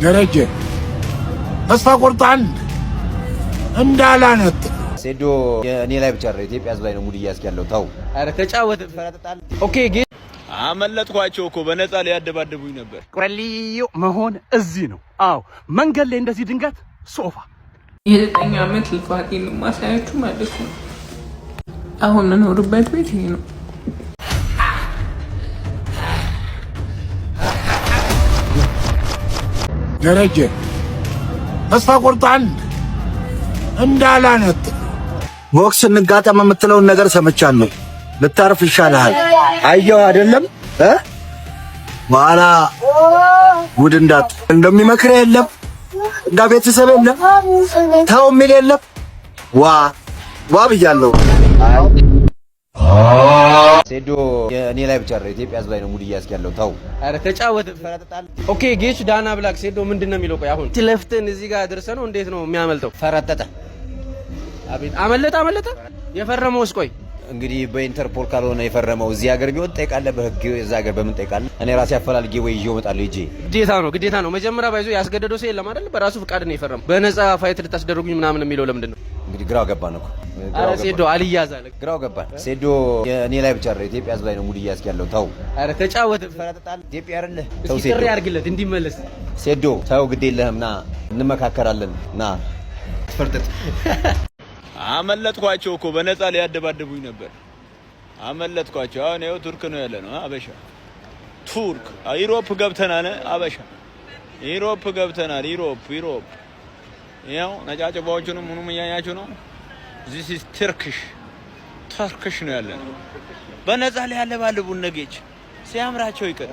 ደረጀ ተስፋ ቆርጣን እንዳላነት ሴዶ እኔ ላይ ብቻ አይደል ኢትዮጵያ ህዝብ ላይ ነው ሙድ እያስክ ያለው ታው አረ ተጫወተ ፈራጣጣል ኦኬ ግን አመለጥኳቸው እኮ በነፃ ላይ ያደባደቡኝ ነበር ቁረልዩ መሆን እዚህ ነው አዎ መንገድ ላይ እንደዚህ ድንገት ሶፋ የዘጠኝ ዓመት ልፋቴን ማሳያችሁ ማለት ነው አሁን እንኖርበት ቤት ይሄ ነው ደረጀ ተስፋ ቆርጣን እንዳላነት ቦክስ እንጋጠም የምትለውን ነገር ሰምቻለሁ ልታርፍ ይሻልሃል አየው አይደለም በኋላ ጉድ እንዳት እንደሚመክር የለም እንዳ ቤተሰብ የለም ታው ምን የለም ዋ ብያለሁ ሴዶ እኔ ላይ ብቻ አይደል ኢትዮጵያ ህዝብ ላይ ነው ሙድ እያስክ ያለው ታው አረ ተጫወተ ፈራጣጣል ኦኬ ጌች ዳና ብላክ ሴዶ ምንድነው የሚለው ቆይ አሁን ትለፍተን እዚህ ጋር ደርሰነው እንዴት ነው የሚያመልጠው ፈራጠጠ አቤት አመለጠ የፈረመውስ ቆይ እንግዲህ በኢንተርፖል ካልሆነ የፈረመው እዚህ ሀገር ቢወጣ ጠይቃለ በህግ እዛ ሀገር በምን ጠይቃለ እኔ ራሴ አፈላልጌ ወይ ይዤው እመጣለሁ ይጄ ግዴታ ነው መጀመሪያ ባይዞ ያስገደደው ሰው የለም አይደል በራሱ ፍቃድ ነው የፈረመው በነፃ ፋይት ልታስደርጉኝ ምናምን የሚለው ለምንድን ነው እንግዲህ ግራው ገባን እኮ አረ ሴዶ አልያዛለ ግራው ገባን ሴዶ እኔ ላይ ብቻ አይደል ኢትዮጵያ ህዝብ ላይ ነው ሙድ እያስክ ያለው ታው አረ ተጫወተ ፈራጣጣል ኢትዮጵያ አይደል ተው ሴዶ ያርግለት እንዲመለስ ሴዶ ታው ግድ የለህም ና እንመካከራለን ና ፈርጠጥ አመለጥኳቸው እኮ በነፃ ላይ ያደባደቡኝ ነበር አመለጥኳቸው አሁን ይኸው ቱርክ ነው ያለ ነው አበሻ ቱርክ ኢሮፕ ገብተናል አበሻ ኢሮፕ ገብተናል ኢሮፕ ያው ነጫጭባዎቹንም ምኑም ያያችሁ ነው this is turkish ነው ያለ ነው በነፃ ላይ ያለባልቡን ነገች ሲያምራቸው ይቀር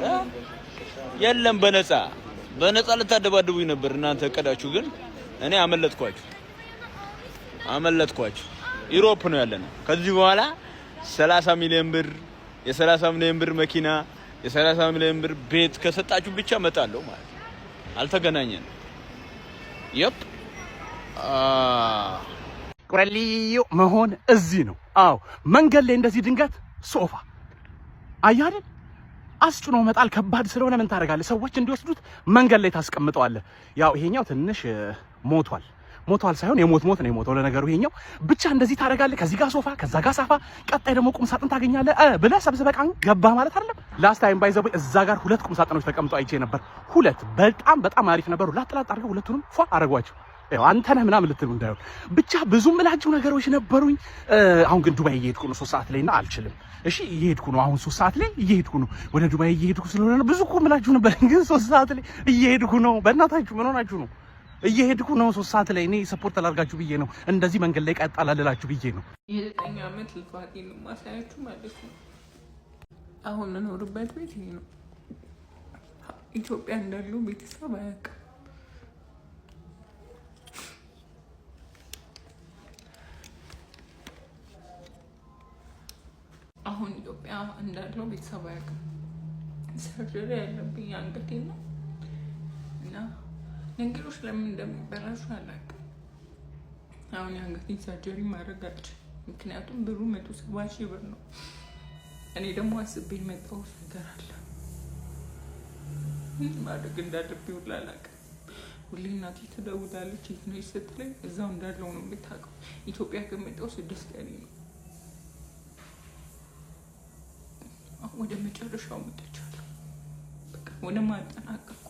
የለም በነፃ ልታደባድቡኝ ነበር እናንተ ቀዳችሁ ግን እኔ አመለጥኳችሁ ኢሮፕ ነው ያለ ነው ከዚህ በኋላ 30 ሚሊዮን ብር የ30 ሚሊዮን ብር መኪና የ30 ሚሊዮን ብር ቤት ከሰጣችሁ ብቻ መጣለው ማለት አልተገናኘን ይፕ ቁረልዩ መሆን እዚህ ነው አዎ መንገድ ላይ እንደዚህ ድንገት ሶፋ አያደ አስጭኖ መጣል ከባድ ስለሆነ ምን ታረጋለህ ሰዎች እንዲወስዱት መንገድ ላይ ታስቀምጠዋለህ ያው ይሄኛው ትንሽ ሞቷል ሳይሆን የሞት ነው የሞተው ለነገሩ ይሄኛው ብቻ እንደዚህ ታረጋለህ ከዚህ ጋር ሶፋ ከዛ ጋር ሳፋ ቀጣይ ደግሞ ቁም ሳጥን ታገኛለህ ብለህ ሰብስበቃን ገባ ማለት አይደለም ላስት ታይም ባይዘው እዛ ጋር ሁለት ቁም ሳጥኖች ተቀምጠው አይቼ ነበር ሁለት በጣም አሪፍ ነበሩ ላጥላጥ አድርገው ሁለቱንም ፏ አረጋቸው ያው አንተ ነህ ምናምን ልትሉ እንዳይሆን ብቻ ብዙ ምላችሁ ነገሮች ነበሩኝ አሁን ግን ዱባይ እየሄድኩ ነው 3 ሰዓት ላይና አልችልም እሺ እየሄድኩ ነው አሁን 3 ሰዓት ላይ እየሄድኩ ነው ወደ ዱባይ እየሄድኩ ስለሆነ ብዙ እኮ ምላችሁ ነበር ግን 3 ሰዓት ላይ እየሄድኩ ነው በእናታችሁ ምን ሆናችሁ ነው እየሄድኩ ነው 3 ሰዓት ላይ እኔ ሰፖርት አላርጋችሁ ብዬ ነው እንደዚህ መንገድ ላይ ቀጣላላችሁ ብዬ ነው የዘጠኝ ዓመት ልፋቴን ማሳያችሁ ማለት ነው አሁን እንኖርበት ቤት ይሄ ነው ኢትዮጵያ እንዳለው ቤተሰብ አያውቅም አሁን ኢትዮጵያ እንዳለው ቤተሰብ አያውቅም ሰርጀሪ ያለብኝ አንገቴ ነው እና ነገሮች ለምን እንደሚበላሹ አላውቅም አሁን አንገቴን ሰርጀሪ ማድረግ አልችልም ምክንያቱም ብሩ 170,000 ብር ነው እኔ ደግሞ አስቤ የመጣሁት ነገር አለ ምን ማድረግ እንዳለብኝ ሁላ አላውቅም ሁሌ እናቴ ትደውላለች የት ነሽ ስትለኝ እዛው እንዳለው ነው የምታውቀው ኢትዮጵያ ከመጣሁ 6 ቀን ነው ወደ መጨረሻው መጥቻለሁ በቃ ወደ ማጠናቀቅ